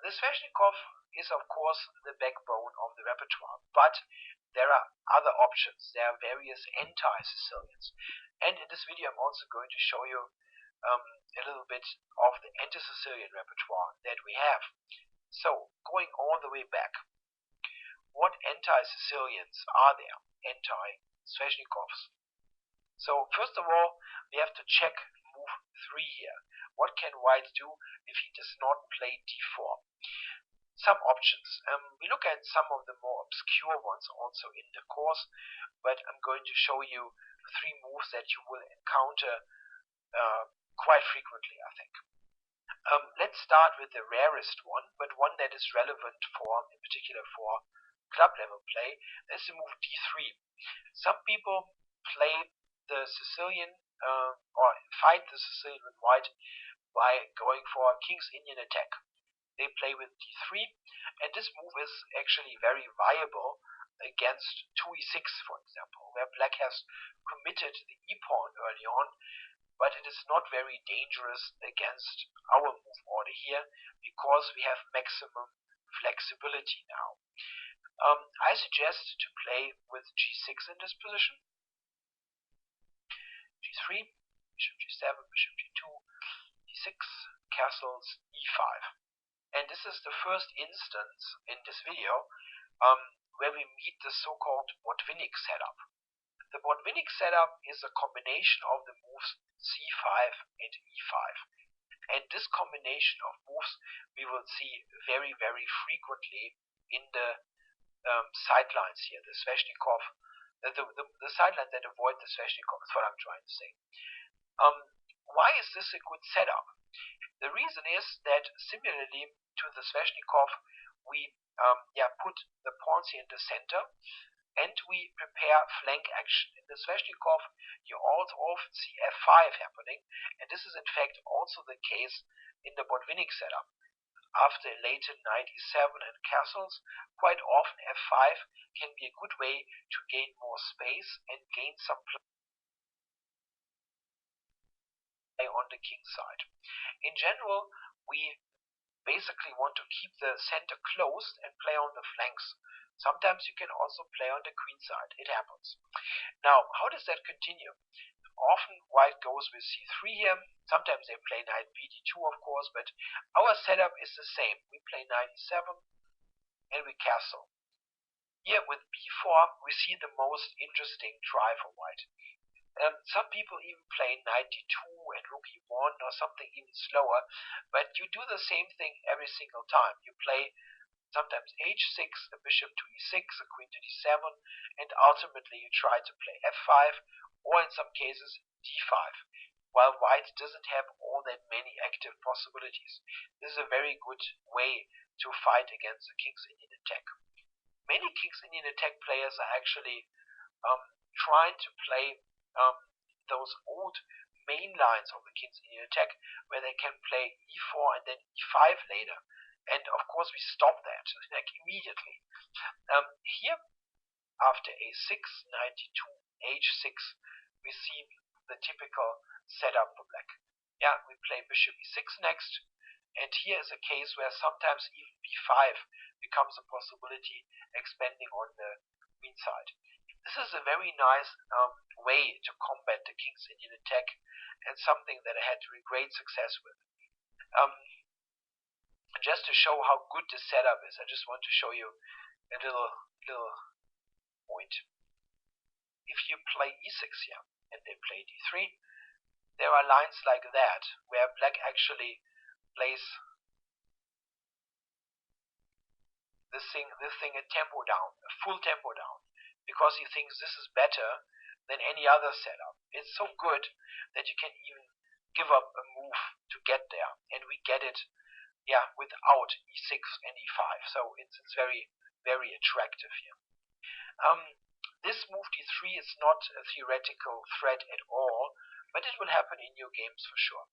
The sveshnikov is of course the backbone of the repertoire, but there are other options. There are various anti-Sicilians, and in this video I'm also going to show you a little bit of the anti-Sicilian repertoire that we have. So, going all the way back, what anti-Sicilians are there? Anti-sveshnikovs. So, first of all, we have to check move 3 here. What can white do if he does not play d4? Some options. We look at some of the more obscure ones also in the course, but I'm going to show you 3 moves that you will encounter quite frequently, I think. Let's start with the rarest one, but one that is relevant in particular for club level play. That's the move d3. Some people play the Sicilian or fight the Sicilian with white by going for a King's Indian attack. They play with d3, and this move is actually very viable against 2e6, for example, where black has committed the e-pawn early on, but it is not very dangerous against our move order here because we have maximum flexibility now. I suggest to play with g6 in this position. g3, bishop g7, bishop g2, d6, castles, e5. And this is the first instance in this video where we meet the so-called Botvinnik setup. The Botvinnik setup is a combination of the moves c5 and e5. And this combination of moves we will see very, very frequently in the sidelines here, the sveshnikov, the sidelines that avoid the sveshnikov is what I'm trying to say. Why is this a good setup? The reason is that similarly to the sveshnikov, we put the pawns here in the center, and we prepare flank action. In the sveshnikov, you also often see f5 happening, and this is in fact also the case in the Botvinnik setup. After later knight e7 and castles, quite often f5 can be a good way to gain more space and gain some play on the king side. In general, we basically want to keep the center closed and play on the flanks. Sometimes you can also play on the queen side. It happens. Now, how does that continue? Often white goes with c3 here. Sometimes they play knight bd2, of course, but our setup is the same. We play knight e7 and we castle. Here with b4, we see the most interesting try for white. Some people even play knight d2 and rook e1 or something even slower, but you do the same thing every single time. You play sometimes h6, a bishop to e6, a queen to d7, and ultimately you try to play f5, or in some cases d5, while white doesn't have all that many active possibilities. This is a very good way to fight against the King's Indian attack. Many King's Indian attack players are actually trying to play those old main lines of the King's Indian attack, where they can play e4 and then e5 later. And of course we stop that like immediately. Here, after a6, knight d2, h6, we see the typical setup for black. Yeah, we play bishop e6 next, and here is a case where sometimes even b5 becomes a possibility, expanding on the queen side. This is a very nice way to combat the King's Indian attack, and something that I had great success with. Just to show how good this setup is, I just want to show you a little point. If you play e6 here, and they play d3, there are lines like that, where black actually plays this thing a tempo down, a full tempo down, because he thinks this is better than any other setup. It's so good that you can even give up a move to get there, and we get it without e6 and e5, so it's very, very attractive here. This move d3 is not a theoretical threat at all, but it will happen in your games for sure.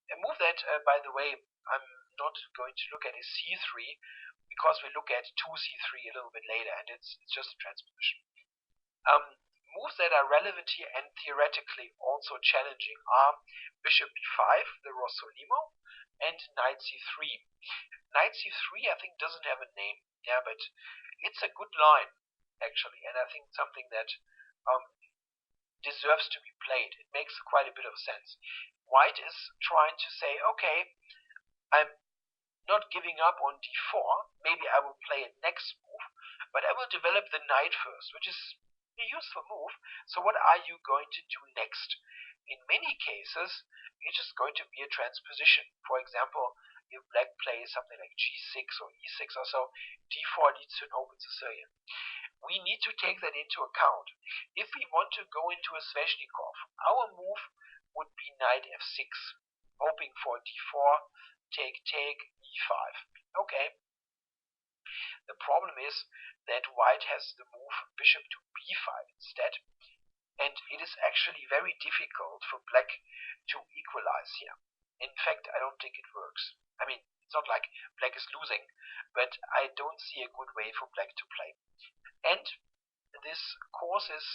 A move that, by the way, I'm not going to look at is c3, because we look at 2c3 a little bit later, and it's just a transposition. Moves that are relevant here and theoretically also challenging are bishop b5, the Rossolimo, and knight c3. Knight c3 I think doesn't have a name, yeah, but it's a good line actually, and I think something that deserves to be played. It makes quite a bit of sense. White is trying to say, okay, I'm not giving up on d4. Maybe I will play a next move, but I will develop the knight first, which is a useful move. So what are you going to do next? In many cases, it's just going to be a transposition. For example, if black plays something like g6 or e6 or so, d4 leads to an open Sicilian. We need to take that into account. If we want to go into a sveshnikov, our move would be knight f6, hoping for d4, take, e5. Okay. The problem is that white has the move bishop to b5 instead, and it is actually very difficult for black to equalize here. In fact, I don't think it works. I mean, it's not like black is losing, but I don't see a good way for black to play. And this course is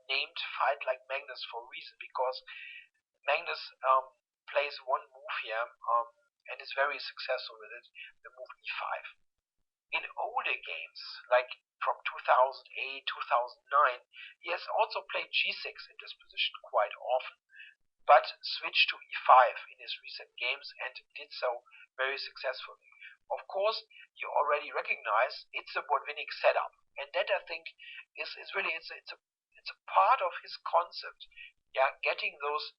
named Fight Like Magnus for a reason, because Magnus plays one move here and is very successful with it, the move e5. In older games, like from 2008, 2009, he has also played g6 in this position quite often, but switched to e5 in his recent games and did so very successfully. Of course, you already recognize it's a Botvinnik setup, and that I think is really it's a part of his concept. Yeah, getting those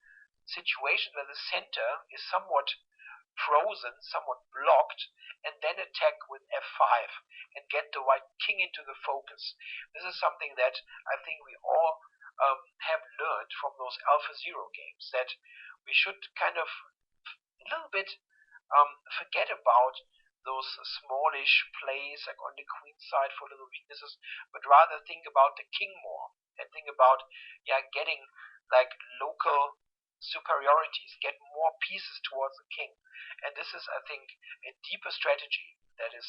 situations where the center is somewhat frozen, somewhat blocked, and then attack with f5 and get the white king into the focus. This is something that I think we all have learned from those AlphaZero games, that we should kind of a little bit forget about those smallish plays like on the queen side for little weaknesses, but rather think about the king more and think about getting like local superiorities, get more pieces towards the king. And this is, I think, a deeper strategy that is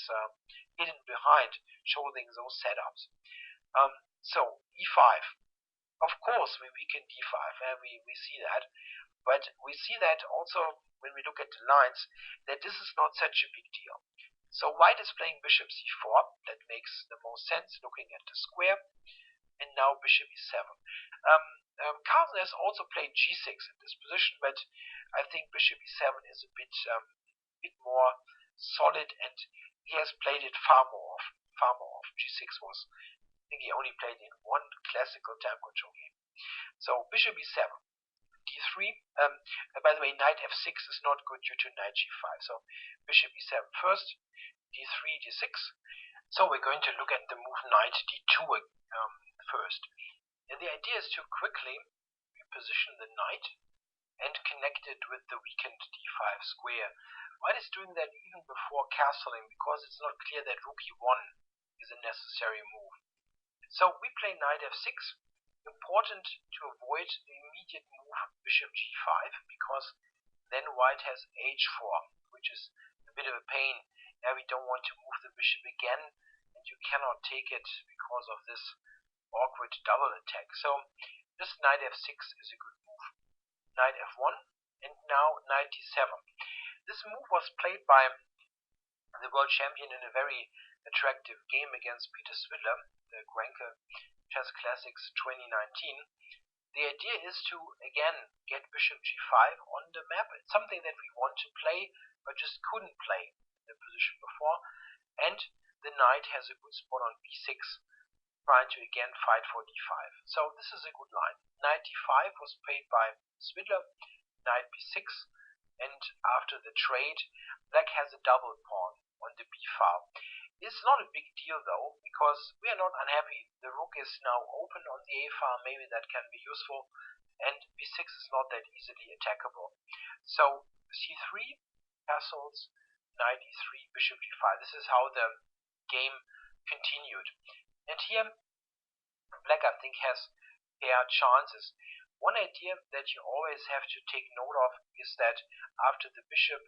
hidden behind showing those setups. So e5, of course we weaken d5, and we see that, but we see that also when we look at the lines, that this is not such a big deal. So white is playing bishop c4, that makes the most sense looking at the square, and now bishop e7. Carlsen has also played g6 in this position, but I think bishop e7 is a bit more solid, and he has played it far more often. G6 was, I think he only played in one classical time control game. So bishop e7, d3. By the way, knight f6 is not good due to knight g5. So bishop e7 first, d3, d6. So we're going to look at the move knight d2 first. And the idea is to quickly reposition the knight and connect it with the weakened d5 square. White is doing that even before castling, because it's not clear that rook e1 is a necessary move. So we play knight f6. Important to avoid the immediate move bishop g5, because then white has h4, which is a bit of a pain. Now we don't want to move the bishop again, and you cannot take it because of this awkward double attack. So this knight f6 is a good move. Knight f1, and now knight d7. This move was played by the world champion in a very attractive game against Peter Swidler, the Grenke Chess Classics 2019. The idea is to, again, get bishop g5 on the map. It's something that we want to play, but just couldn't play in the position before. And the knight has a good spot on b6, trying to again fight for d5. So this is a good line. Knight d5 was played by Swidler, knight b6, and after the trade, black has a double pawn on the b file. It's not a big deal though, because we are not unhappy. The rook is now open on the a file, maybe that can be useful, and b6 is not that easily attackable. So c3, castles, knight e3, bishop g5. This is how the game continued. And here, black I think has fair chances. One idea that you always have to take note of is that after the bishop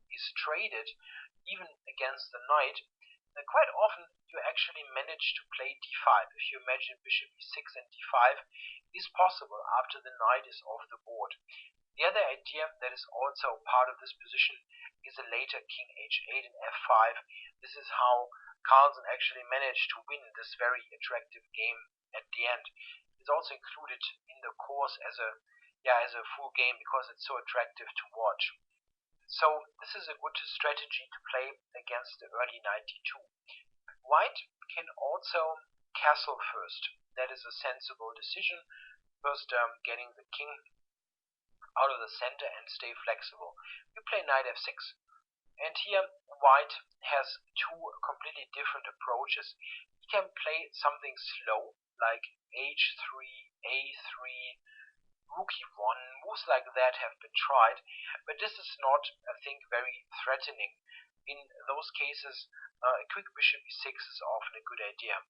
is traded, even against the knight, quite often you actually manage to play d5. If you imagine bishop e6 and d5 is possible after the knight is off the board. The other idea that is also part of this position is a later king h8 and f5. This is how Carlsen actually managed to win this very attractive game at the end. It's also included in the course as a full game because it's so attractive to watch. So this is a good strategy to play against the early knight d2. White can also castle first. That is a sensible decision. First, getting the king out of the center and stay flexible. We play knight f6, and here white has two completely different approaches. He can play something slow, like h3, a3, rook e1, moves like that have been tried, but this is not, I think, very threatening. In those cases, a quick bishop e6 is often a good idea.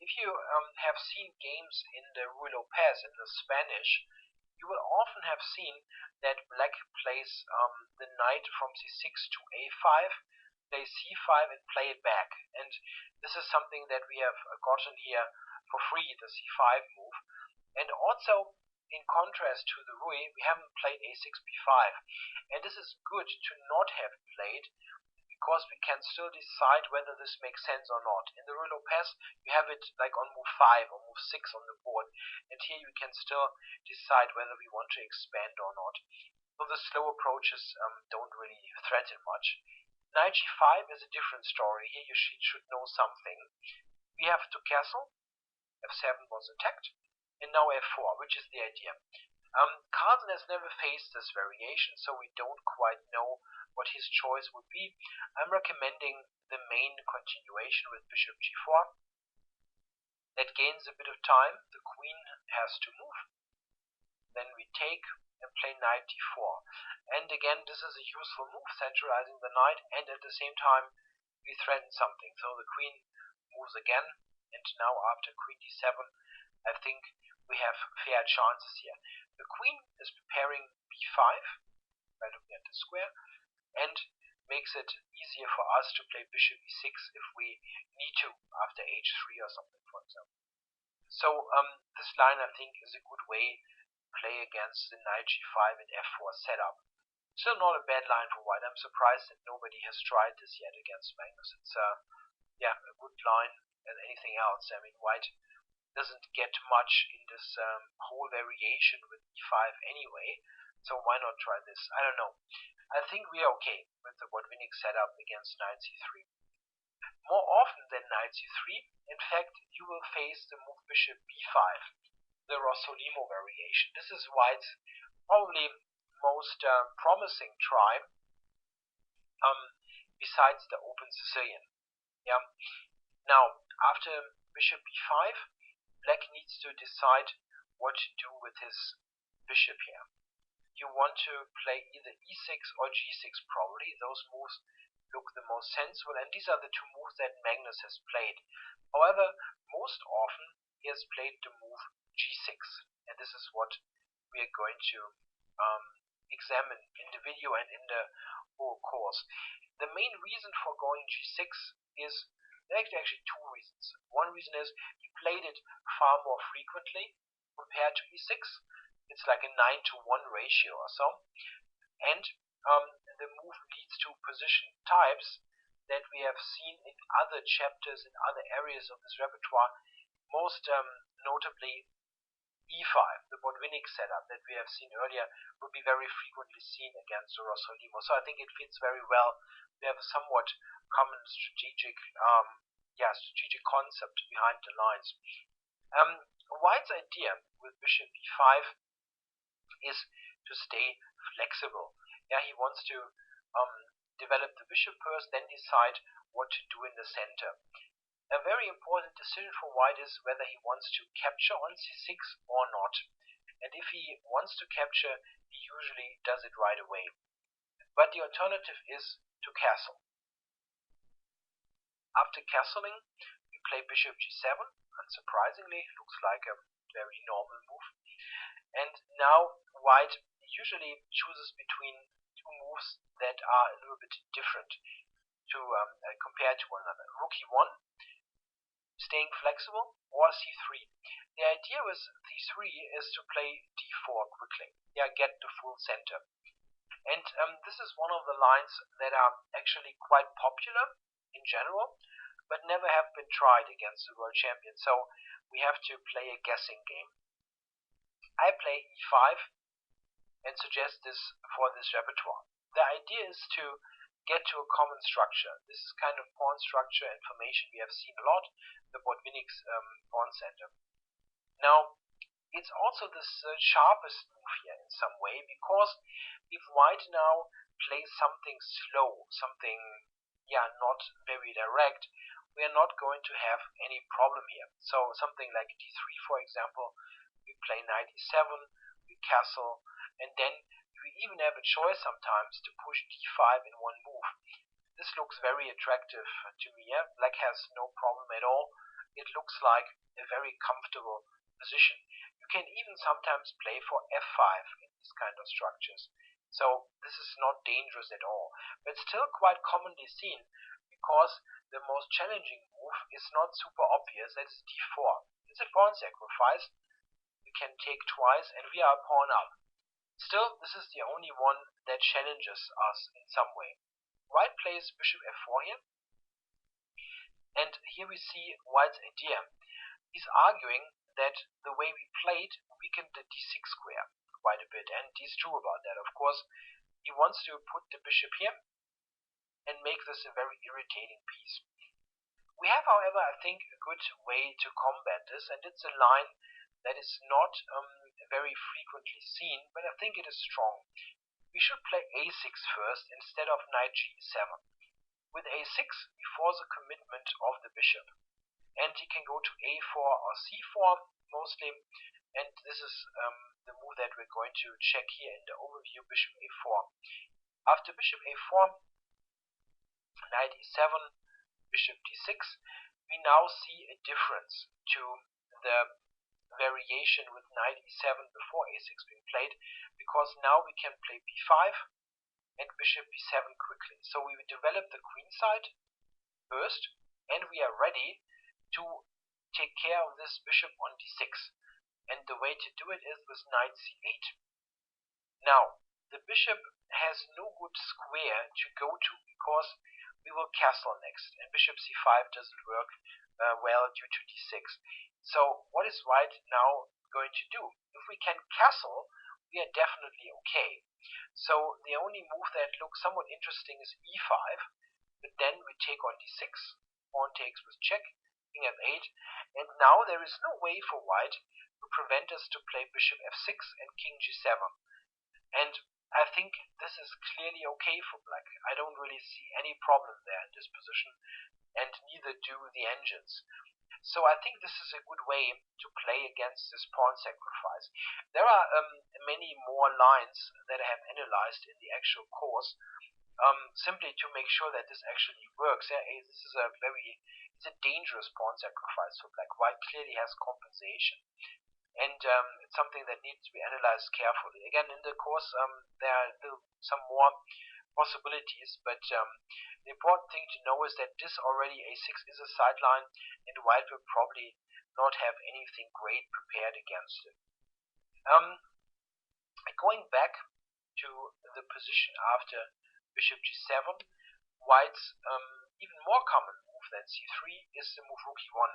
If you have seen games in the Ruy Lopez, in the Spanish, you will often have seen that black plays the knight from c6 to a5, play c5 and play it back. And this is something that we have gotten here for free, the c5 move. And also, in contrast to the Ruy, we haven't played a6 b5. And this is good to not have played, because we can still decide whether this makes sense or not. In the Ruy Lopez, you have it like on move 5 or move 6 on the board, and here you can still decide whether we want to expand or not. So the slow approaches don't really threaten much. Knight g5 is a different story. Here you should know something. We have to castle. f7 was attacked, and now f4, which is the idea. Carlsen has never faced this variation, so we don't quite know what his choice would be. I'm recommending the main continuation with bishop g4. That gains a bit of time. The queen has to move. Then we take and play knight d4. And again, this is a useful move, centralizing the knight, and at the same time we threaten something. So the queen moves again, and now after queen d7, I think we have fair chances here. The queen is preparing b5 by looking at the square, and makes it easier for us to play bishop e6 if we need to after h3 or something, for example. So this line, I think, is a good way to play against the knight g5 and f4 setup. Still not a bad line for white. I'm surprised that nobody has tried this yet against Magnus. It's a good line as anything else. I mean, white doesn't get much in this whole variation with e5 anyway, so why not try this? I don't know. I think we are okay with the Botvinnik setup against knight c3. More often than knight c3, in fact, you will face the move bishop b5, the Rossolimo variation. This is white's probably most promising try, besides the open Sicilian. Now, after bishop b5, black needs to decide what to do with his bishop here. You want to play either e6 or g6 probably. Those moves look the most sensible, and these are the two moves that Magnus has played. However, most often he has played the move g6, and this is what we are going to examine in the video and in the whole course. The main reason for going g6 is, there are actually two reasons. One reason is he played it far more frequently compared to e6. It's like a 9-to-1 ratio or so, and the move leads to position types that we have seen in other chapters in other areas of this repertoire, most notably e5, the Botvinnik setup that we have seen earlier, will be very frequently seen against the Rossolimo. So I think it fits very well. We have a somewhat common strategic concept behind the lines. White's idea with bishop b5 is to stay flexible. He wants to develop the bishop first, then decide what to do in the center. A very important decision for white is whether he wants to capture on c6 or not. And if he wants to capture, he usually does it right away. But the alternative is to castle. After castling, we play bishop g7. Unsurprisingly, looks like a very normal move. And now white usually chooses between two moves that are a little bit different. compare to one another. Rook e1, staying flexible, or c3. The idea with c3 is to play d4 quickly. Yeah, get the full center. And this is one of the lines that are actually quite popular in general, but never have been tried against the world champion. So we have to play a guessing game. I play e5 and suggest this for this repertoire. The idea is to get to a common structure. This is kind of pawn structure information we have seen a lot, the Botvinnik's pawn center. Now, it's also the sharpest move here in some way, because if white now plays something slow, something not very direct, we are not going to have any problem here. So something like d3, for example, we play knight e7, we castle, and then we even have a choice sometimes to push d5 in one move. This looks very attractive to me. Yeah? Black has no problem at all. It looks like a very comfortable position. You can even sometimes play for f5 in these kind of structures. So this is not dangerous at all, but still quite commonly seen, because the most challenging move is not super obvious. That's d4. It's a pawn sacrifice. We can take twice and we are a pawn up. Still, this is the only one that challenges us in some way. White plays bishop f4 here, and here we see white's idea. He's arguing that the way we played weakened the d6 square quite a bit, and he's true about that. Of course, he wants to put the bishop here and make this a very irritating piece. We have, however, I think, a good way to combat this, and it's a line that is not very frequently seen, but I think it is strong. We should play a6 first instead of knight g7. With a6, we force a commitment of the bishop, and he can go to a4 or c4 mostly, and this is the move that we're going to check here in the overview, bishop a4. After bishop a4, knight e7, bishop d6, we now see a difference to the variation with knight e7 before a6 being played, because now we can play b5 and bishop b7 quickly. So we will develop the queen side first, and we are ready to take care of this bishop on d6. And the way to do it is with knight c8. Now, the bishop has no good square to go to, because we will castle next, and bishop c5 doesn't work well due to d6. So what is white now going to do? If we can castle, we are definitely okay. So the only move that looks somewhat interesting is e5, but then we take on d6, pawn takes with check, king f8, and now there is no way for white to prevent us to play bishop f6 and king g7. And I think this is clearly okay for black. I don't really see any problem there in this position, and neither do the engines. So I think this is a good way to play against this pawn sacrifice. There are many more lines that I have analyzed in the actual course, simply to make sure that this actually works. This is it's a dangerous pawn sacrifice for black. White clearly has compensation, and it's something that needs to be analyzed carefully. Again, in the course, there are some more possibilities, but the important thing to know is that this already a6 is a sideline, and white will probably not have anything great prepared against it. Going back to the position after bishop g7, white's even more common move than c3 is the move rook e1.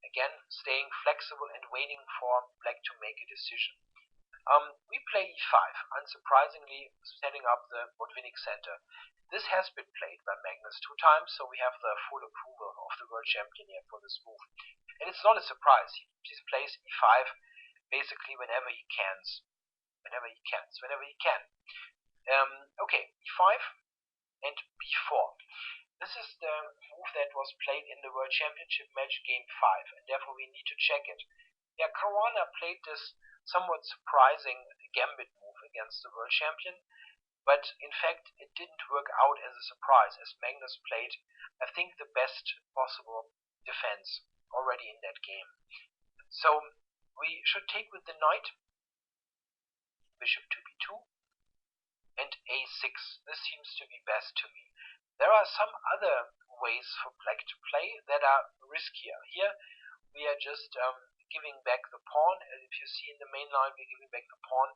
Again, staying flexible and waiting for black to make a decision. We play e5, unsurprisingly setting up the Botvinnik center. This has been played by Magnus 2 times, so we have the full approval of the world champion here for this move. And it's not a surprise. He plays e5 basically whenever he can. Okay, e5 and b4. This is the move that was played in the World Championship match game 5, and therefore we need to check it. Caruana played this somewhat surprising gambit move against the world champion, but in fact it didn't work out as a surprise, as Magnus played, I think, the best possible defense already in that game. So we should take with the knight, bishop to b2, and a6. This seems to be best to me. There are some other ways for black to play that are riskier. Here we are just giving back the pawn. If you see in the main line, we're giving back the pawn,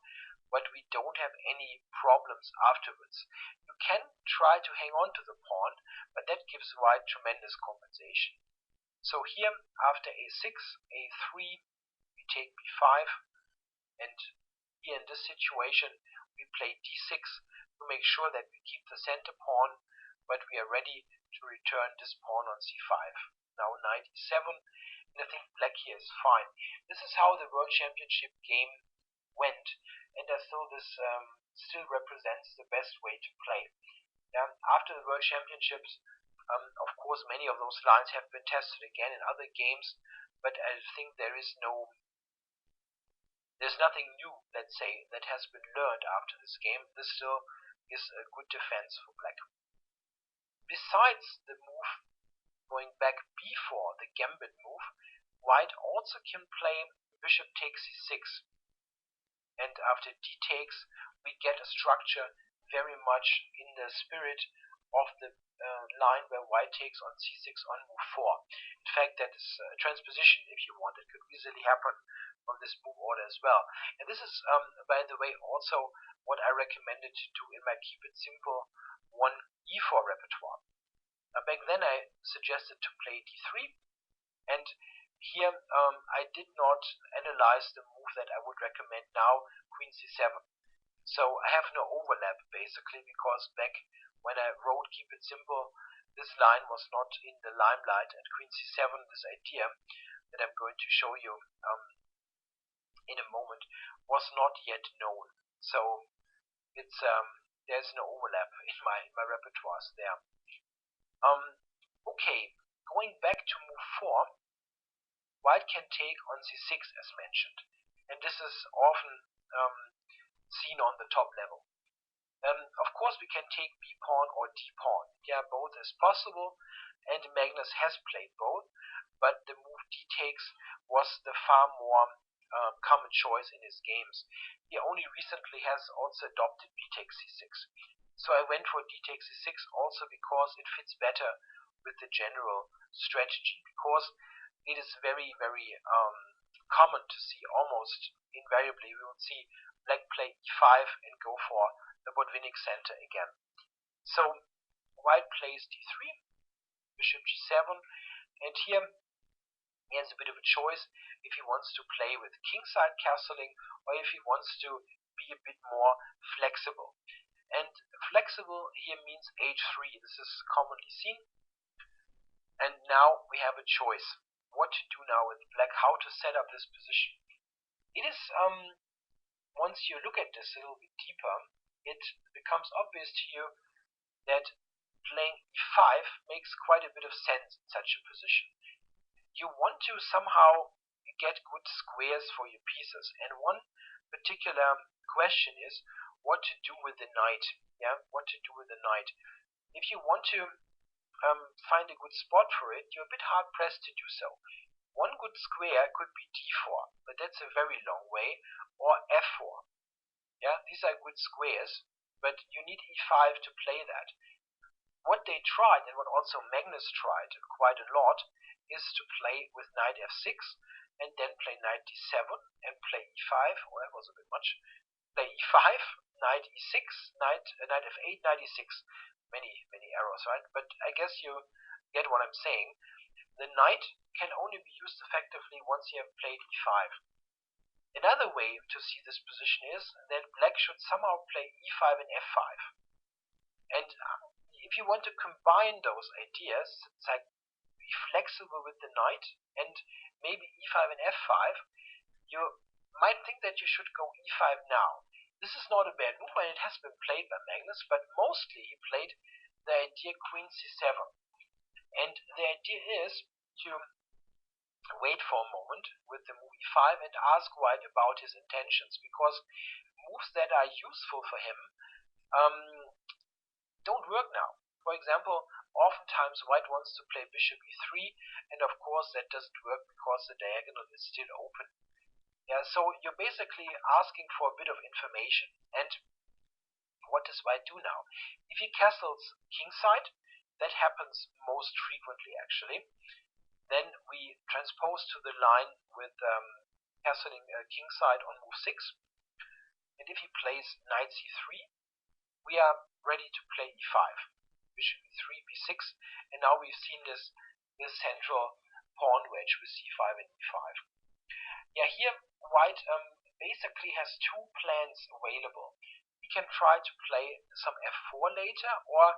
but we don't have any problems afterwards. You can try to hang on to the pawn, but that gives white tremendous compensation. So here, after a6, a3, we take b5, and here in this situation, we play d6 to make sure that we keep the center pawn, but we are ready to return this pawn on c5. Now knight e7, and I think black here is fine. This is how the World Championship game went, and I feel this still represents the best way to play. After the World Championships, of course, many of those lines have been tested again in other games, but I think there's nothing new, let's say, that has been learned after this game. This still is a good defense for black. Besides the move going back b4, the gambit move, white also can play bishop takes c6. And after d takes, we get a structure very much in the spirit of the line where white takes on c6 on move 4. In fact, that is a transposition, if you want. It could easily happen on this move order as well. And this is, by the way, also what I recommended to do in my Keep It Simple 1e4 repertoire. Back then I suggested to play d3, and here I did not analyze the move that I would recommend now, queen c7. So I have no overlap basically, because back when I wrote Keep It Simple, this line was not in the limelight, and queen c7, this idea that I'm going to show you in a moment, was not yet known. So it's there's no overlap in my repertoires there. Okay, going back to move 4, white can take on c6 as mentioned, and this is often seen on the top level. Of course, we can take b pawn or d pawn. Yeah, both is possible, and Magnus has played both, but the move d takes was the far more common choice in his games. He only recently has also adopted b takes c6. So I went for d takes c6 also because it fits better with the general strategy, because it is very, very common to see, almost invariably, we will see black play e5 and go for the Botvinnik center again. So white plays d3, bishop g7, and here he has a bit of a choice if he wants to play with kingside castling or if he wants to be a bit more flexible. And flexible here means h3. This is commonly seen. And now we have a choice. What to do now with black, how to set up this position. It is, once you look at this a little bit deeper, it becomes obvious to you that playing e5 makes quite a bit of sense in such a position. You want to somehow get good squares for your pieces, and one particular question is what to do with the knight. What to do with the knight. If you want to find a good spot for it, you're a bit hard pressed to do so. One good square could be d4, but that's a very long way, or f4. These are good squares, but you need e5 to play that. What they tried, and what also Magnus tried quite a lot, is to play with knight f6, and then play knight d7, and play e5, oh, that was a bit much, play e5, knight e6, knight f8, knight e6, many arrows, right? But I guess you get what I'm saying. The knight can only be used effectively once you have played e5. Another way to see this position is that black should somehow play e5 and f5. And if you want to combine those ideas, it's like be flexible with the knight and maybe e5 and f5, you might think that you should go e5 now. This is not a bad move, and it has been played by Magnus, but mostly he played the idea queen c7. And the idea is to wait for a moment with the move e5 and ask white about his intentions, because moves that are useful for him don't work now. For example, oftentimes white wants to play bishop e3, and of course that doesn't work because the diagonal is still open. So you're basically asking for a bit of information. And what does white do now? If he castles kingside, That happens most frequently, actually. Then we transpose to the line with castling kingside on move 6. And if he plays knight c3, we are ready to play e5. Bishop e3, b6, and now we've seen this central pawn wedge with c5 and e5. Yeah, here white basically has two plans available. He can try to play some f4 later, or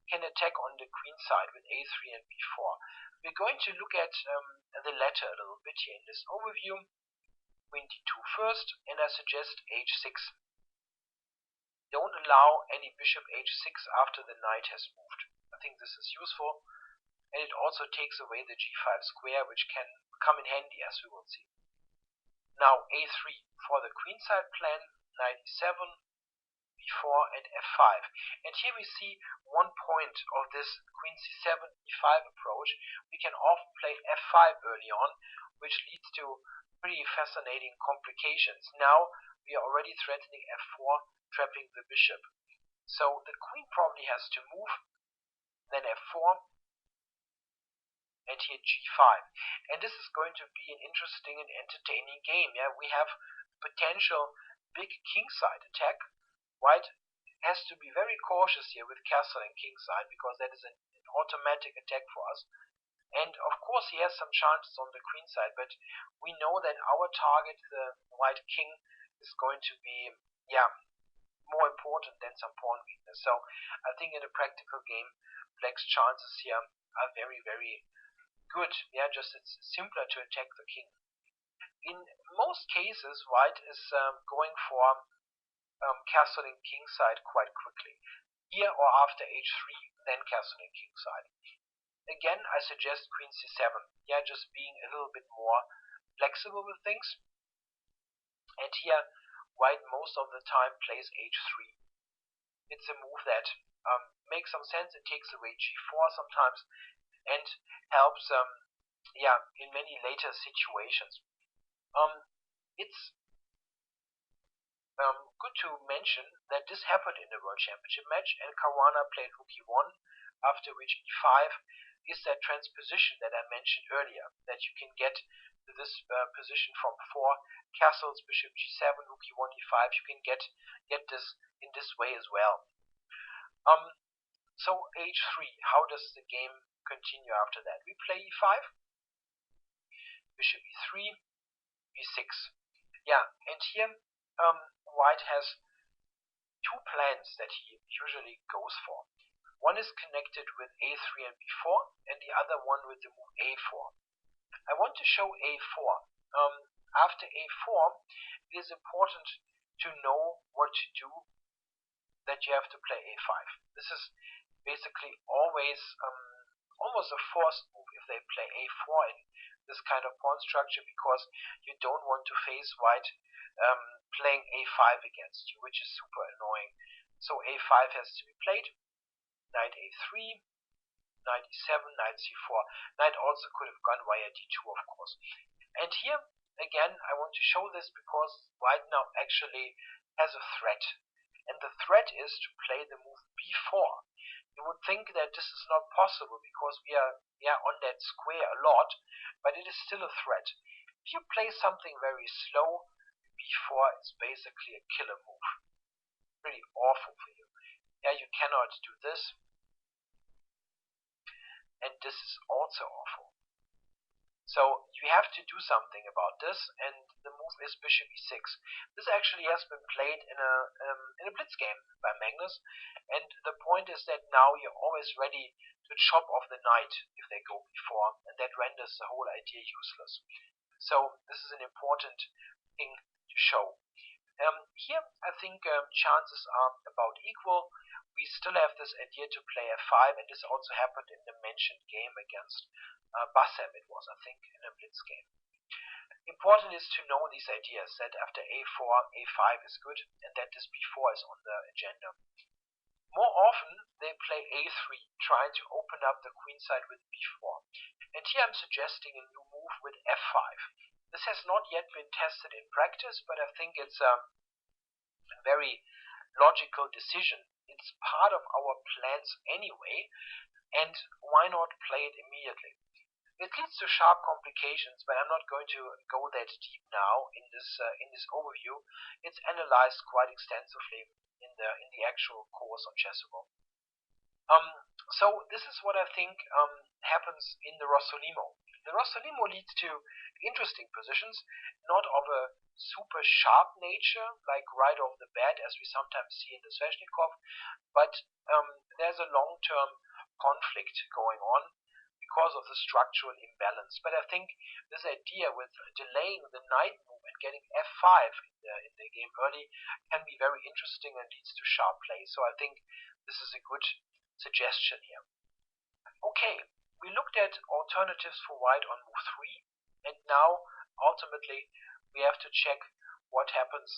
can attack on the queen side with a3 and b4. We're going to look at the latter a little bit here in this overview. Queen d2 first, and I suggest h6. Don't allow any bishop h6 after the knight has moved. I think this is useful, and it also takes away the g5 square, which can come in handy, as we will see. Now a3 for the queenside plan, knight e7, b4, and f5. And here we see one point of this queen c7, e5 approach. We can often play f5 early on, which leads to pretty fascinating complications. Now we are already threatening f4, trapping the bishop. So the queen probably has to move, then f4, and here g5. And this is going to be an interesting and entertaining game. Yeah, we have potential big kingside attack. White has to be very cautious here with castle and kingside, because that is an automatic attack for us. And of course he has some chances on the queen side, but we know that our target, the white king, is going to be more important than some pawn weakness. So I think in a practical game, black's chances here are very, very good. Yeah, just it's simpler to attack the king. In most cases, white is going for castling kingside quite quickly. Here or after h3, then castling kingside. Again, I suggest queen c7. Yeah, just being a little bit more flexible with things. And here, white most of the time plays h3. It's a move that makes some sense. It takes away g4 sometimes and helps in many later situations. It's good to mention that this happened in the World Championship match, and Caruana played rook e1, after which e5 is that transposition that I mentioned earlier, that you can get to this position from 4 castles, bishop g7, rook e1, e5. You can get this in this way as well. So h3, how does the game continue after that? We play e5, bishop e3, b6. Yeah, and here white has two plans that he usually goes for. One is connected with a3 and b4, and the other one with the move a4. I want to show a4. After a4, it is important to know what to do, that you have to play a5. This is basically always almost a forced move if they play a4 in this kind of pawn structure, because you don't want to face white playing a5 against you, which is super annoying. So a5 has to be played. Knight a3, knight e7, knight c4. Knight also could have gone via d2, of course. And here, again, I want to show this because white now actually has a threat. And the threat is to play the move b4. You would think that this is not possible because we are on that square a lot, but it is still a threat. If you play something very slow, b4 is basically a killer move. Really awful for you. Yeah, you cannot do this. And this is also awful. So you have to do something about this, and the move is bishop e6. This actually has been played in a blitz game by Magnus, and the point is that now you're always ready to chop off the knight if they go b4, and that renders the whole idea useless. So this is an important thing to show. Here I think chances are about equal. We still have this idea to play f5, and this also happened in the mentioned game against Bassem, it was, I think, in a blitz game. Important is to know these ideas, that after a4, a5 is good, and that this b4 is on the agenda. More often, they play a3, trying to open up the queen side with b4. And here I'm suggesting a new move with f5. This has not yet been tested in practice, but I think it's a very logical decision. It's part of our plans anyway, and why not play it immediately? It leads to sharp complications, but I'm not going to go that deep now in this overview. It's analyzed quite extensively in the actual course on Chessable. So this is what I think happens in the Rossolimo. The Rossolimo leads to interesting positions, not of a super sharp nature, like right off the bat, as we sometimes see in the Sveshnikov, but there's a long-term conflict going on because of the structural imbalance. But I think this idea with delaying the knight move and getting f5 in the game early can be very interesting and leads to sharp play. So I think this is a good suggestion here. Okay, we looked at alternatives for white on move 3, and now ultimately we have to check what happens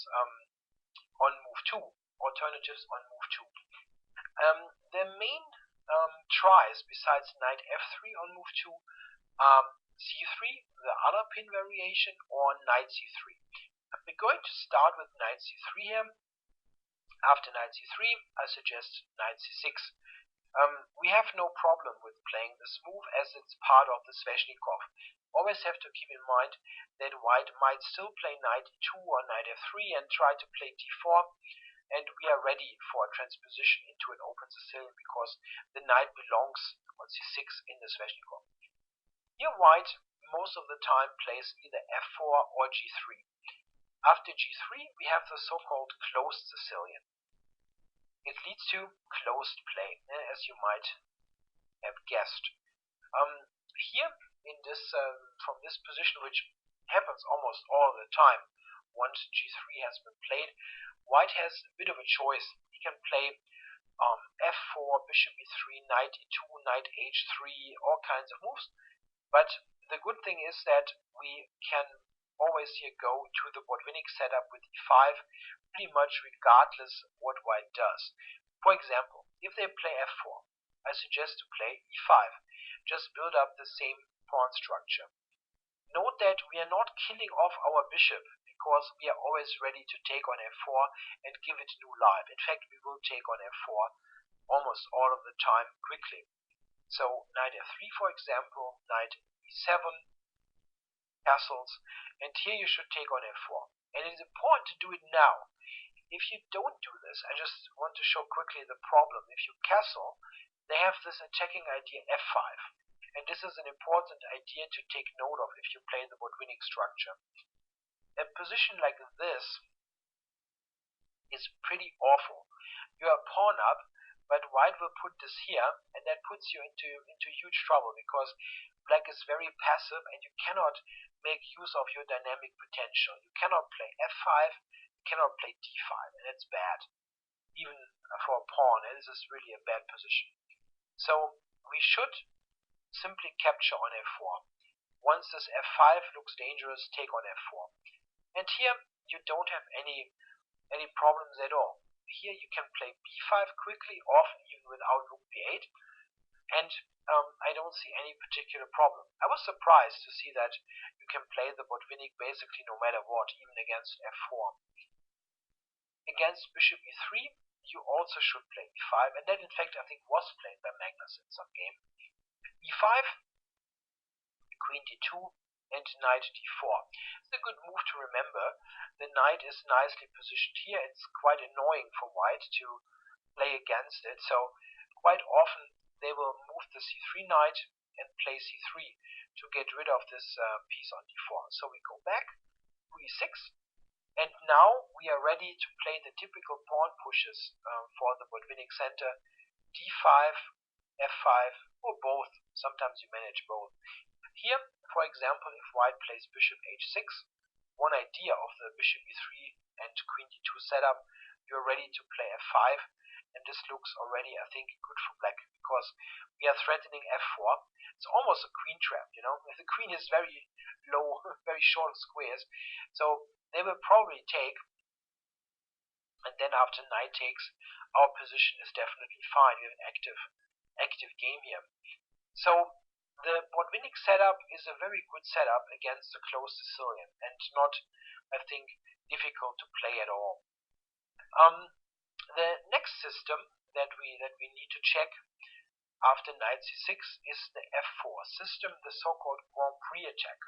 on move 2, alternatives on move 2. The main tries besides knight f3 on move 2 c3, the other pin variation, or knight c3. We're going to start with knight c3 here. After knight c3, I suggest knight c6. We have no problem with playing this move as it's part of the Sveshnikov. Always have to keep in mind that white might still play knight e2 or knight f3 and try to play d4, and we are ready for a transposition into an open Sicilian because the knight belongs on c6 in the Sveshnikov. Here white most of the time plays either f4 or g3. After g3 we have the so-called closed Sicilian. It leads to closed play, as you might have guessed. Here in this from this position, which happens almost all the time once g3 has been played, white has a bit of a choice. He can play f4, bishop e3, knight e2, knight h3, all kinds of moves. But the good thing is that we can always here go to the Botvinnik setup with e5, pretty much regardless what white does. For example, if they play f4, I suggest to play e5. Just build up the same pawn structure. Note that we are not killing off our bishop because we are always ready to take on f4 and give it new life. In fact, we will take on f4 almost all of the time quickly. So knight f3, for example, knight e7, castles, and here you should take on f4. And it is important to do it now. If you don't do this, I just want to show quickly the problem. If you castle, they have this attacking idea f5. And this is an important idea to take note of if you play the Botvinnik structure. A position like this is pretty awful. You are pawn up, but white will put this here, and that puts you into huge trouble because black is very passive and you cannot make use of your dynamic potential. You cannot play f5, you cannot play d5, and it's bad, even for a pawn, and this is really a bad position. So we should simply capture on f4. Once this f5 looks dangerous, take on f4. And here you don't have any problems at all. Here you can play b5 quickly, often even without rook b8, and I don't see any particular problem. I was surprised to see that you can play the Botvinnik basically no matter what, even against f4. Against bishop e3, you also should play e5, and that in fact I think was played by Magnus in some game. e5, queen d2, and knight d4. It's a good move to remember. The knight is nicely positioned here. It's quite annoying for white to play against it, so quite often they will move the c3 knight and play c3 to get rid of this piece on d4. So we go back to e6, and now we are ready to play the typical pawn pushes for the Botvinnik center, d5, f5, or both. Sometimes you manage both. Here, for example, if white plays bishop h6, one idea of the bishop e3 and queen d2 setup, you're ready to play f5, and this looks already, I think, good for black because we are threatening f4. It's almost a queen trap, you know. The queen is very low, very short of squares, so they will probably take, and then after knight takes, our position is definitely fine. We have an active game here. So the Botvinnik setup is a very good setup against the closed Sicilian and not, I think, difficult to play at all. The next system that we need to check after knight c6 is the f4 system, the so-called Grand Prix attack.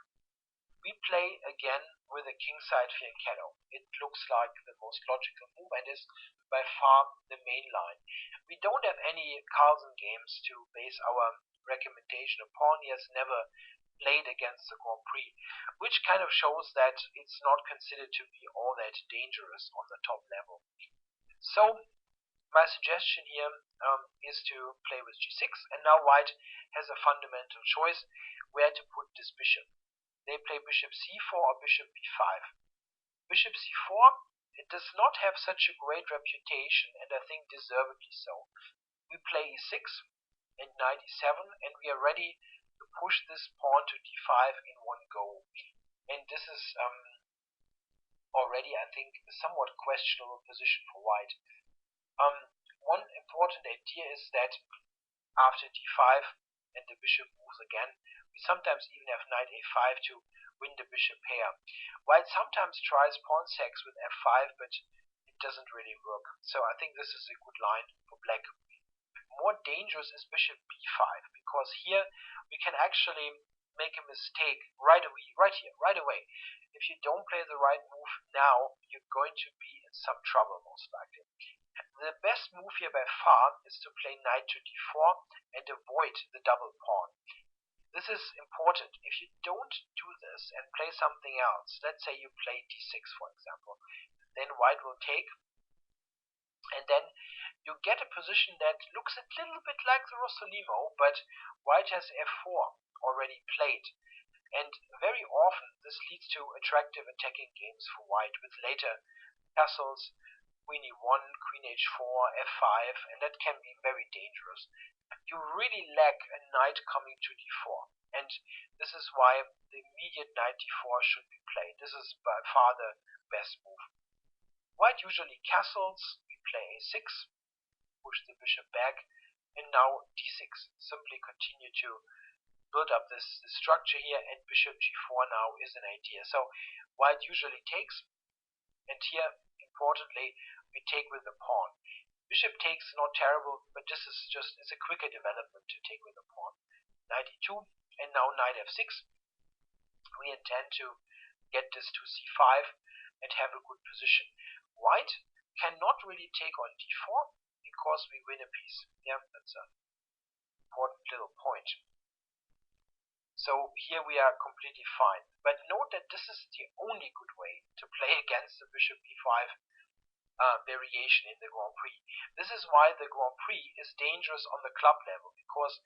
We play again with a kingside fianchetto. It looks like the most logical move and is by far the main line. We don't have any Carlsen games to base our recommendation upon. He has never played against the Grand Prix, which kind of shows that it's not considered to be all that dangerous on the top level. So my suggestion here is to play with g6, and now white has a fundamental choice where to put this bishop. They play bishop c4 or bishop b5. Bishop c4, it does not have such a great reputation, and I think deservedly so. We play e6 and knight e7, and we are ready to push this pawn to d5 in one go. And this is already, I think, a somewhat questionable position for white. One important idea is that after d5 and the bishop moves again, we sometimes even have knight a5 to win the bishop pair. White sometimes tries pawn sacs with f5, but it doesn't really work. So I think this is a good line for black. More dangerous is bishop b5, because here we can actually make a mistake right away. If you don't play the right move now, you're going to be in some trouble, most likely. The best move here by far is to play knight to d4 and avoid the double pawn. This is important. If you don't do this and play something else, let's say you play d6 for example, then white will take, and then you get a position that looks a little bit like the Rossolimo, but white has f4 already played. And very often this leads to attractive attacking games for white with later castles, queen e1, queen h4, f5, and that can be very dangerous. You really lack a knight coming to d4, and this is why the immediate knight d4 should be played. This is by far the best move. White usually castles, we play a6, push the bishop back, and now d6. Simply continue to build up this structure here, and bishop g4 now is an idea. So white usually takes, and here, importantly, we take with the pawn. Bishop takes not terrible, but this is just it's a quicker development to take with the pawn. Knight e2, and now knight f6. We intend to get this to c5 and have a good position. White cannot really take on d4 because we win a piece. Yeah, that's an important little point. So here we are completely fine. But note that this is the only good way to play against the bishop b5 variation in the Grand Prix. This is why the Grand Prix is dangerous on the club level, because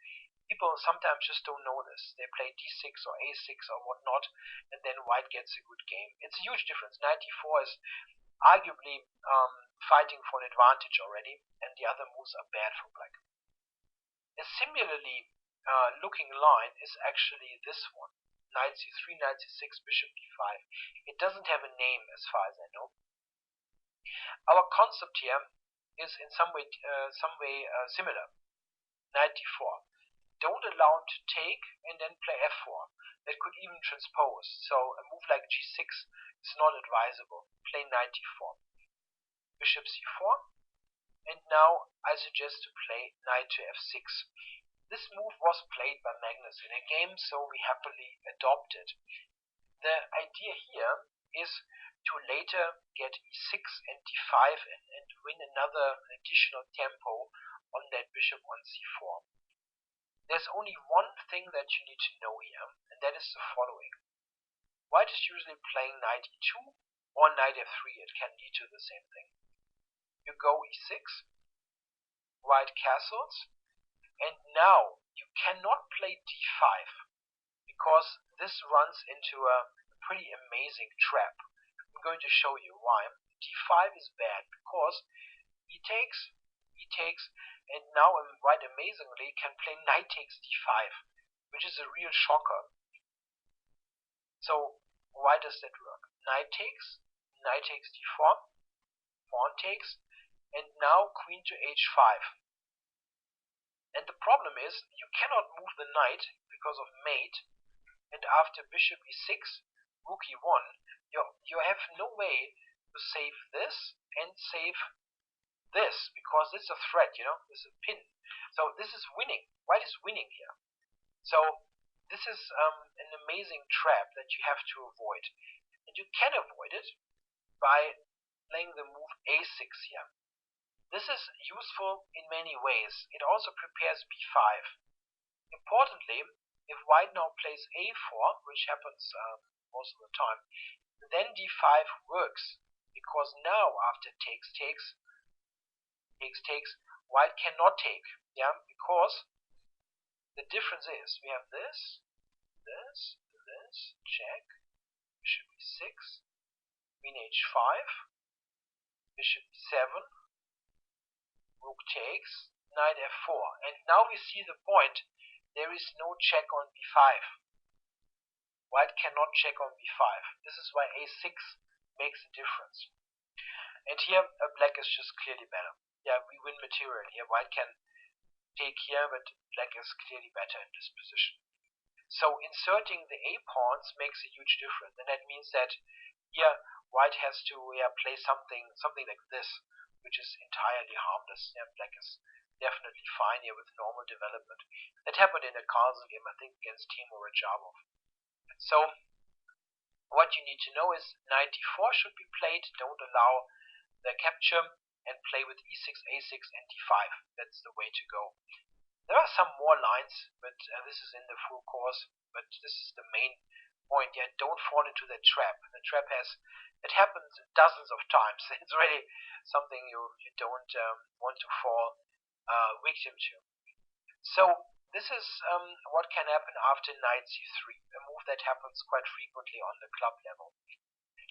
people sometimes just don't know this. They play d6 or a6 or whatnot, and then white gets a good game. It's a huge difference. Knight d4 is arguably fighting for an advantage already, and the other moves are bad for black. A similarly looking line is actually this one. Knight c3, knight c6, bishop d5. It doesn't have a name as far as I know. Our concept here is in some way similar. Knight d4. Don't allow him to take and then play f4. That could even transpose. So a move like g6 is not advisable. Play knight d4. Bishop c4. And now I suggest to play knight to f6. This move was played by Magnus in a game, so we happily adopt it. The idea here is to later get e6 and d5 and win another additional tempo on that bishop on c4. There's only one thing that you need to know here, and that is the following. White is usually playing knight e2 or knight f3. It can lead to the same thing. You go e6, white castles, and now you cannot play d5 because this runs into a pretty amazing trap. I'm going to show you why. d5 is bad because he takes, and now white amazingly can play knight takes d5, which is a real shocker. So why does that work? Knight takes d4, pawn takes, and now queen to h5. And the problem is you cannot move the knight because of mate, and after bishop e6, rook e1, you have no way to save this and save this, because it's a threat, this is a pin. So this is winning. White is winning here. So this is an amazing trap that you have to avoid. And you can avoid it by playing the move a6 here. This is useful in many ways. It also prepares b5. Importantly, if white now plays a4, which happens most of the time, then d5 works, because now after takes, white cannot take, because the difference is we have this, check, bishop e6, queen h5, bishop e7, rook takes, knight f4, and now we see the point. There is no check on b5. White cannot check on b5. This is why a6 makes a difference. And here black is just clearly better. We win material here. White can take here, but black is clearly better in this position. So inserting the a pawns makes a huge difference, and that means that here white has to play something like this, which is entirely harmless. Black is definitely fine here with normal development. That happened in a Carlsen game, I think, against Timur Rajabov. So what you need to know is knight d4 should be played. Don't allow the capture, and play with e6, a6, and d5. That's the way to go. There are some more lines, but this is in the full course. But this is the main point. Don't fall into that trap. The trap it happens dozens of times. It's really something you don't want to fall victim to. So this is what can happen after knight c3, a move that happens quite frequently on the club level.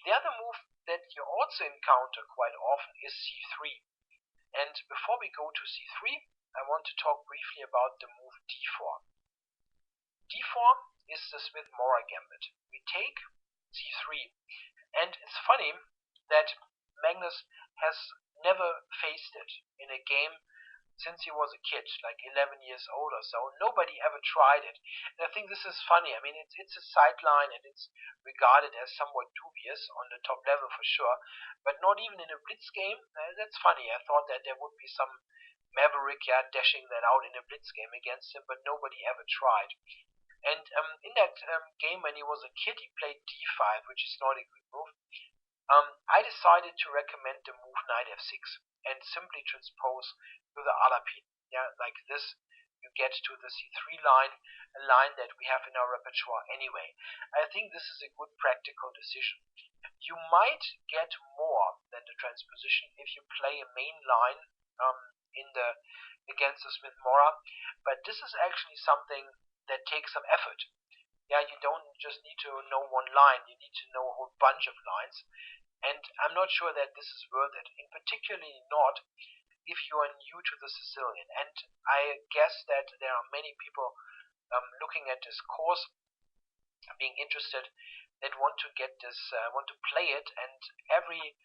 The other move that you also encounter quite often is c3. And before we go to c3, I want to talk briefly about the move d4. d4 is the Smith-Morra gambit. We take c3, and it's funny that Magnus has never faced it in a game since he was a kid, like 11 years old or so. Nobody ever tried it. And I think this is funny. I mean, it's a sideline, and it's regarded as somewhat dubious on the top level for sure, but not even in a blitz game. That's funny. I thought that there would be some maverick dashing that out in a blitz game against him, but nobody ever tried. And in that game when he was a kid, he played d5, which is not a good move. I decided to recommend the move knight f6 and simply transpose to the other pin. Like this, you get to the c3 line, a line that we have in our repertoire anyway. I think this is a good practical decision. You might get more than the transposition if you play a main line against the Smith-Morra, but this is actually something that takes some effort. You don't just need to know one line, you need to know a whole bunch of lines, and I'm not sure that this is worth it, in particularly not if you are new to the Sicilian. And I guess that there are many people looking at this course, being interested, that want to get this, want to play it, and every,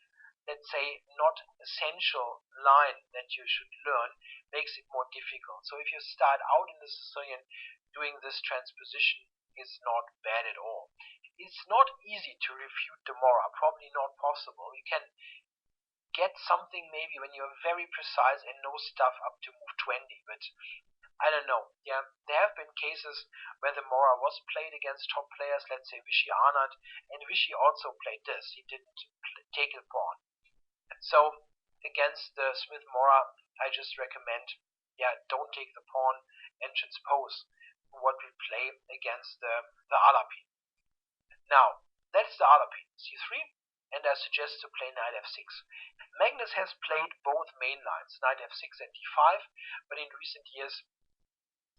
let's say, not essential line that you should learn makes it more difficult. So if you start out in the Sicilian, doing this transposition is not bad at all. It's not easy to refute the Morra, probably not possible. You can get something maybe when you're very precise and know stuff up to move 20, but I don't know. There have been cases where the Morra was played against top players, let's say Vichy Arnott, and Vichy also played this. He didn't take the pawn. So against the Smith-Morra, I just recommend, don't take the pawn and transpose what we play against the other pin. Now, that's the other pin, c3, and I suggest to play knight f6. Magnus has played both main lines, knight f6 and d5, but in recent years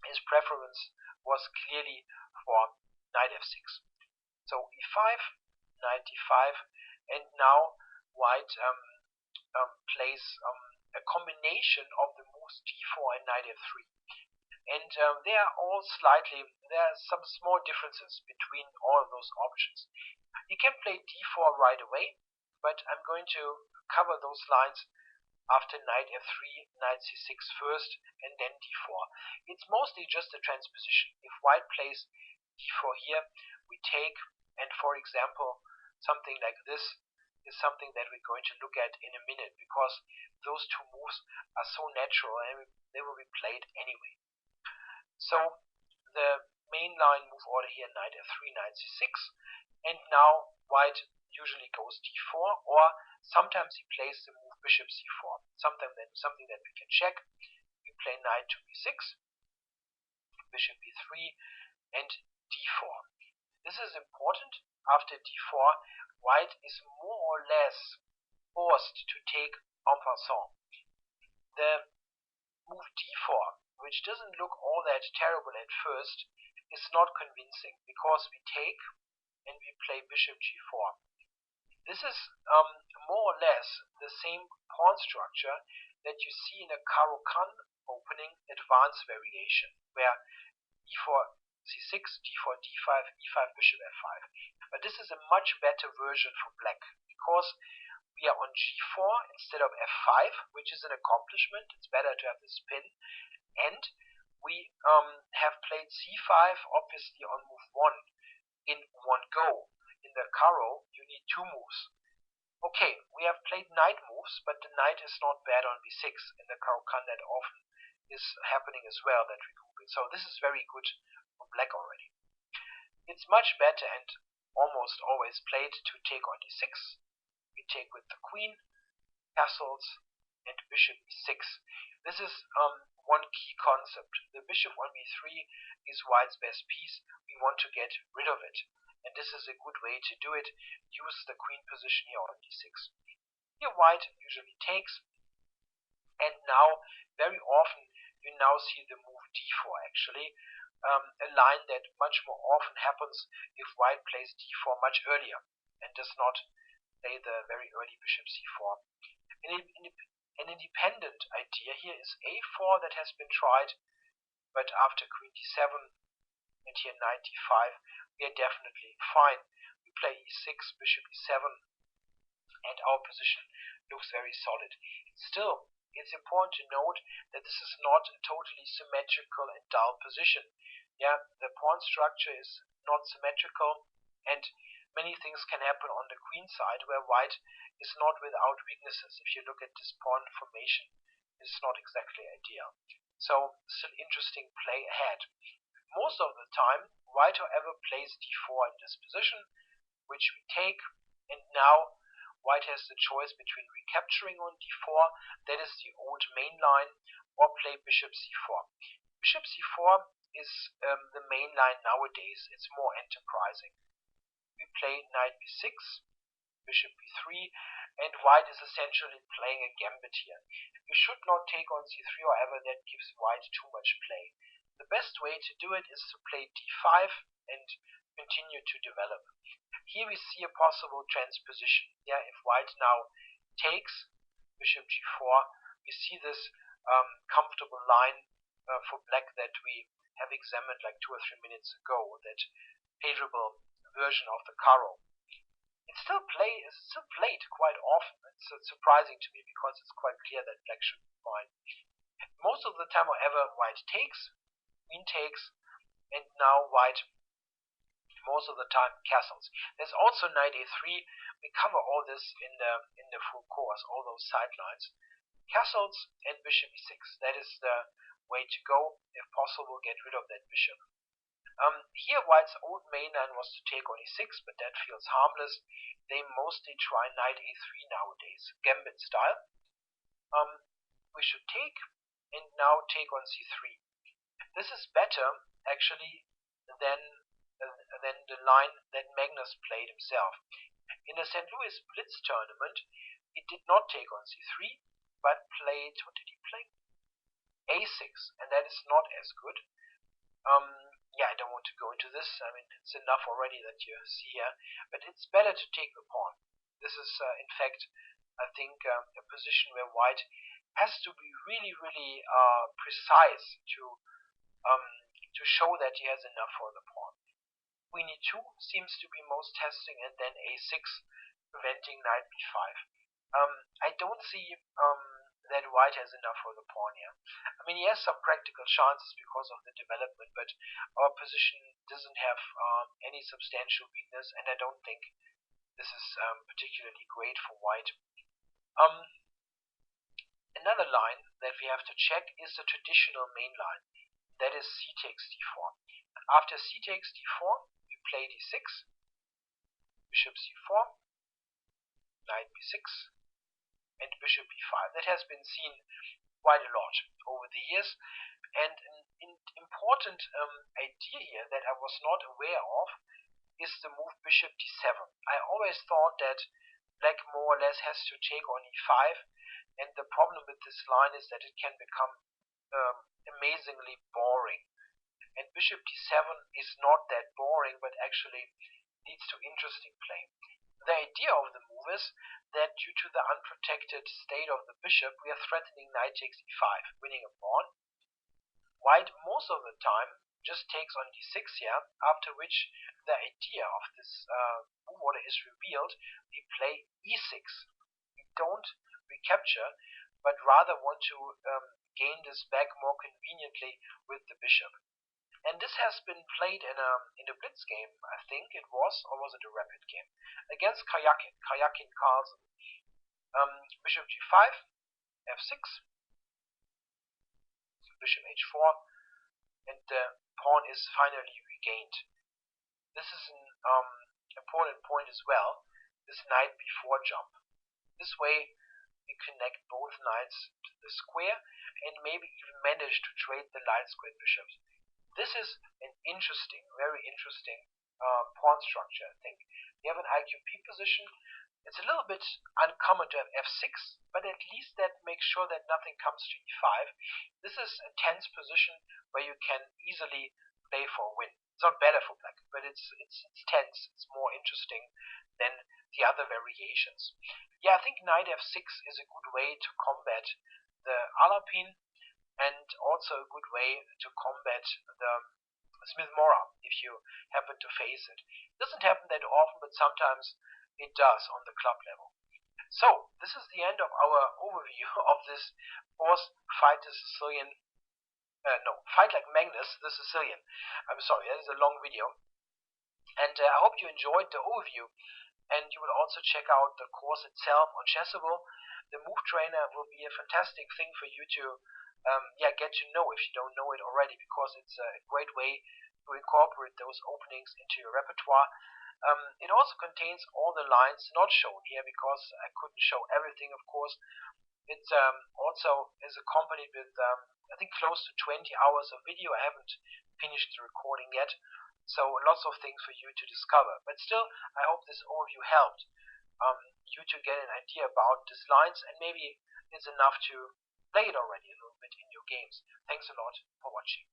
his preference was clearly for knight f6. So e5, knight d5, and now white plays a combination of the moves d4 and knight f3. And there are some small differences between all of those options. You can play d4 right away, but I'm going to cover those lines after knight f3, knight c6 first, and then d4. It's mostly just a transposition. If white plays d4 here, we take, and for example, something like this is something that we're going to look at in a minute, because those two moves are so natural and they will be played anyway. So the main line move order here, knight f3, knight c6, and now white usually goes d4, or sometimes he plays the move bishop c4. Something that we can check. We play knight to b6, bishop b3, and d4. This is important. After d4, white is more or less forced to take en passant. The move d4, which doesn't look all that terrible at first, is not convincing because we take and we play bishop g4. This is more or less the same pawn structure that you see in a Caro-Kann opening advanced variation, where e4 c6, d4 d5, e5 bishop f5. But this is a much better version for black because we are on g4 instead of f5, which is an accomplishment. It's better to have the spin, and we have played c5 obviously on move 1 in one go. In the Caro, you need two moves. Okay, we have played knight moves, but the knight is not bad on b6. In the Caro-Kann that often is happening as well, that recouping. So this is very good for black already. It's much better and almost always played to take on d6. We take with the queen, castles, and bishop e6. This is one key concept. The bishop on b3 is white's best piece. We want to get rid of it. And this is a good way to do it. Use the queen position here on d6. Here white usually takes. And now, very often, you now see the move d4 actually. A line that much more often happens if white plays d4 much earlier and does not play the very early bishop c4. An independent idea here is a4 that has been tried, but after queen d7 and here knight d5, we are definitely fine. We play e6, bishop e7, and our position looks very solid. Still, it's important to note that this is not a totally symmetrical and dull position. Yeah, the pawn structure is not symmetrical, and many things can happen on the queen side where white is not without weaknesses. If you look at this pawn formation, it's not exactly ideal. So, still interesting play ahead. Most of the time, white, however, plays d4 in this position, which we take, and now white has the choice between recapturing on d4, that is the old main line, or play bishop c4. Bishop c4 is the main line nowadays. It's more enterprising. We play knight b6, bishop b3, and white is essentially playing a gambit here. You should not take on c3, however, that gives white too much play. The best way to do it is to play d5 and continue to develop. Here we see a possible transposition. Yeah, if white now takes bishop g4, we see this comfortable line for black that we have examined like 2 or 3 minutes ago, that favorable version of the Caro. It's still played quite often. It's surprising to me because it's quite clear that black should be fine. Most of the time, however, white takes, queen takes, and now white most of the time castles. There's also knight a3. We cover all this in the full course, all those sidelines. Castles and bishop e6. That is the way to go. If possible, get rid of that bishop. Here white's old main line was to take on e6, but that feels harmless. They mostly try knight a3 nowadays, gambit style. We should take, and now take on c3. This is better, actually, than the line that Magnus played himself. In the St. Louis Blitz tournament, he did not take on c3, but played, what did he play? a6, and that is not as good. Yeah, I don't want to go into this. I mean, it's enough already that you see here, but it's better to take the pawn. This is, in fact, I think, a position where white has to be really, really precise to show that he has enough for the pawn. Queen e2 seems to be most testing, and then a6, preventing knight b5. I don't see that white has enough for the pawn here. I mean, he has some practical chances because of the development, but our position doesn't have any substantial weakness, and I don't think this is particularly great for white. Another line that we have to check is the traditional main line. That is c takes d4. After c takes d4, we play d6, bishop c4, knight b6, and bishop b5. That has been seen quite a lot over the years. And an important idea here that I was not aware of is the move bishop d7. I always thought that black more or less has to take on e5, and the problem with this line is that it can become amazingly boring. And bishop d7 is not that boring, but actually leads to interesting play. The idea of the move is that due to the unprotected state of the bishop, we are threatening knight takes e5, winning a pawn. White most of the time just takes on d6 here, after which the idea of this move order is revealed. We play e6. We don't recapture, but rather want to gain this back more conveniently with the bishop. And this has been played in a blitz game, I think it was, or was it a rapid game? Against Karjakin Carlsen. Bishop g5, f6, bishop h4, and the pawn is finally regained. This is an important point as well, this knight b4 jump. This way we connect both knights to the square and maybe even manage to trade the light squared bishops. This is an interesting, very interesting pawn structure, I think. We have an IQP position. It's a little bit uncommon to have f6, but at least that makes sure that nothing comes to e5. This is a tense position where you can easily play for a win. It's not better for black, but it's tense. It's more interesting than the other variations. Yeah, I think knight f6 is a good way to combat the Alapin, and also a good way to combat the Smith-Morra if you happen to face it. It doesn't happen that often, but sometimes it does on the club level. So this is the end of our overview of this fourth Fight the Sicilian. Fight Like Magnus the Sicilian. I'm sorry, that is a long video. And I hope you enjoyed the overview, and you will also check out the course itself on Chessable. The move trainer will be a fantastic thing for you to get to know if you don't know it already, because it's a great way to incorporate those openings into your repertoire. It also contains all the lines not shown here because I couldn't show everything, of course. It also is accompanied with I think close to 20 hours of video. I haven't finished the recording yet, so lots of things for you to discover. But still, I hope this overview helped you to get an idea about these lines, and maybe it's enough to play it already a little bit in your games. Thanks a lot for watching.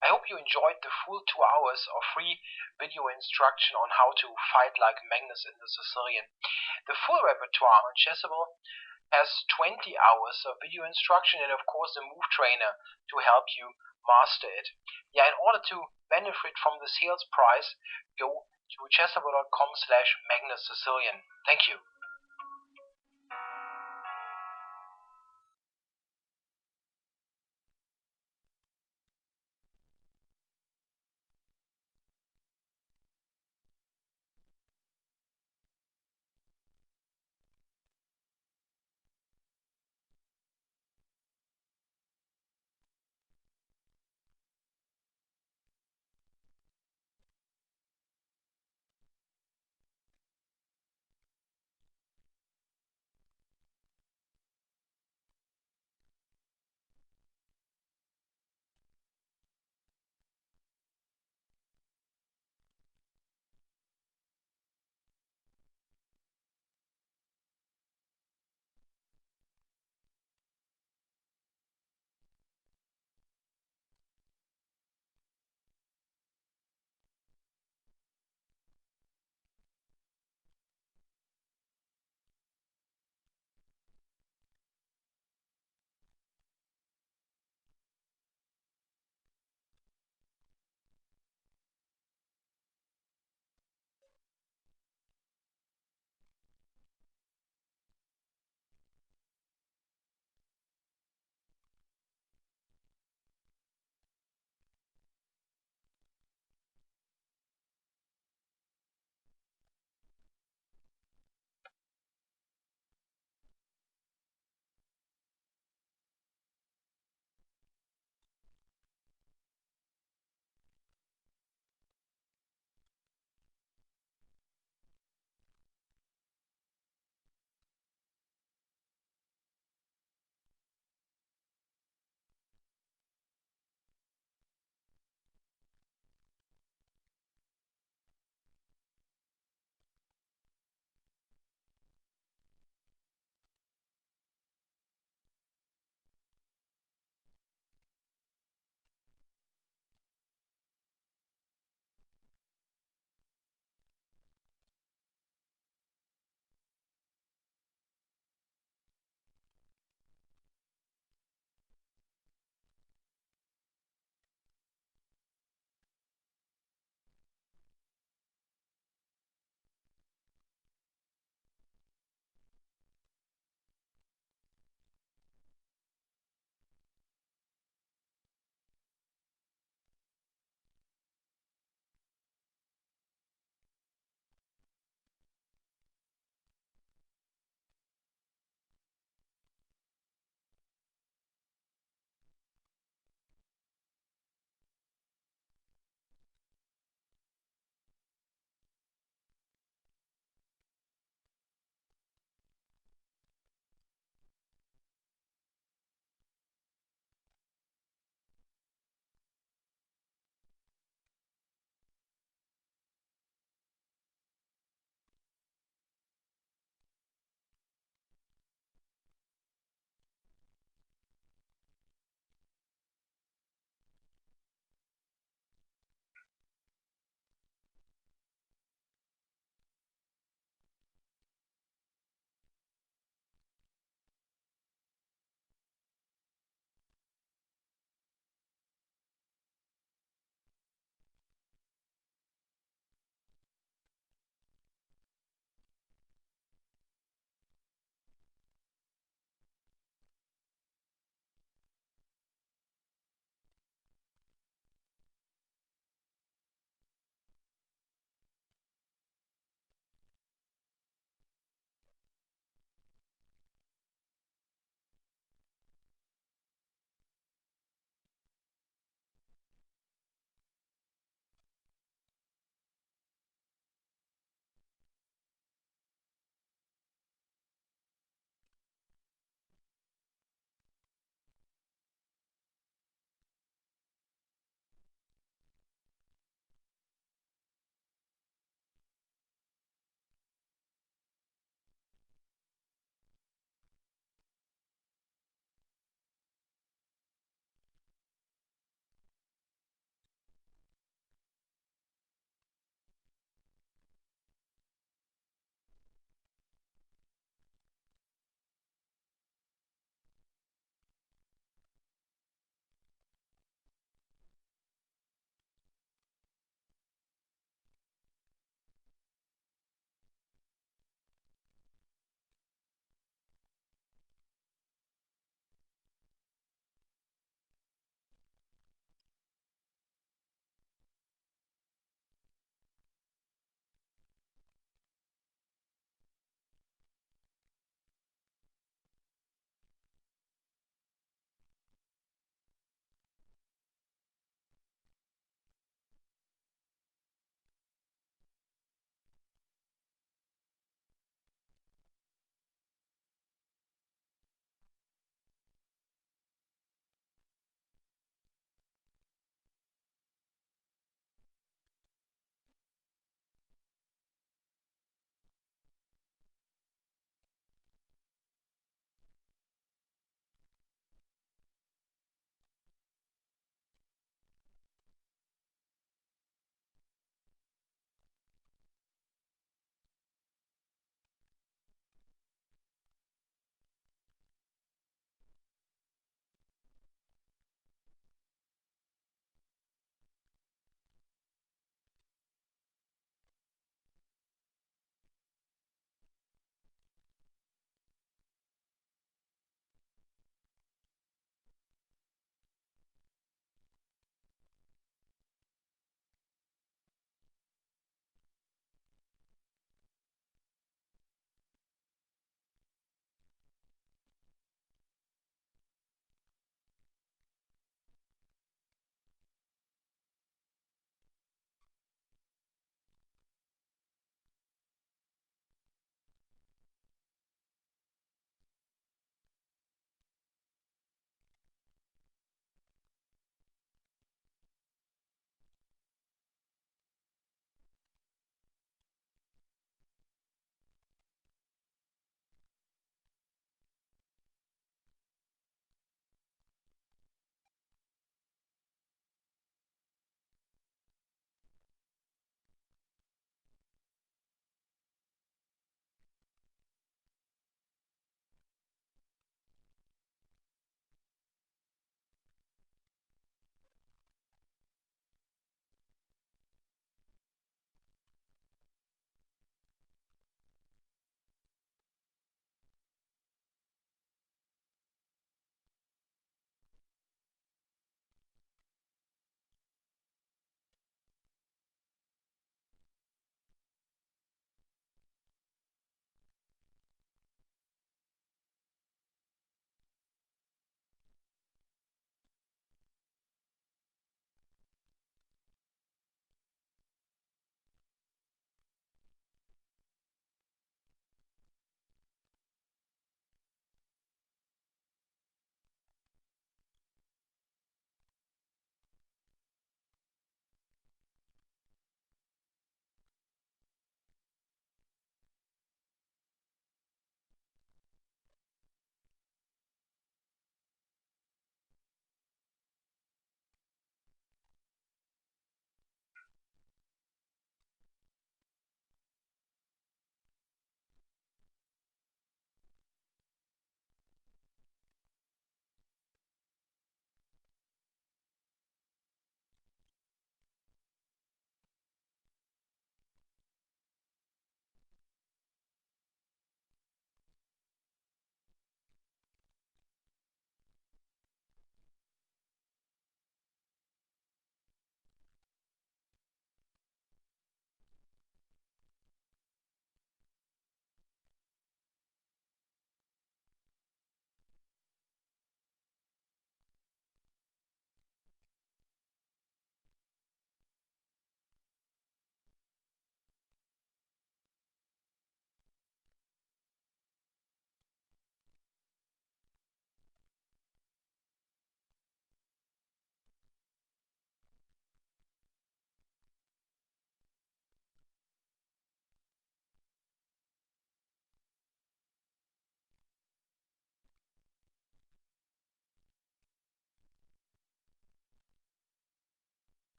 I hope you enjoyed the full 2 hours of free video instruction on how to fight like Magnus in the Sicilian. The full repertoire on Chessable has 20 hours of video instruction and of course a move trainer to help you master it. Yeah, in order to benefit from the sales price, go to chessable.com/Magnus Sicilian. Thank you.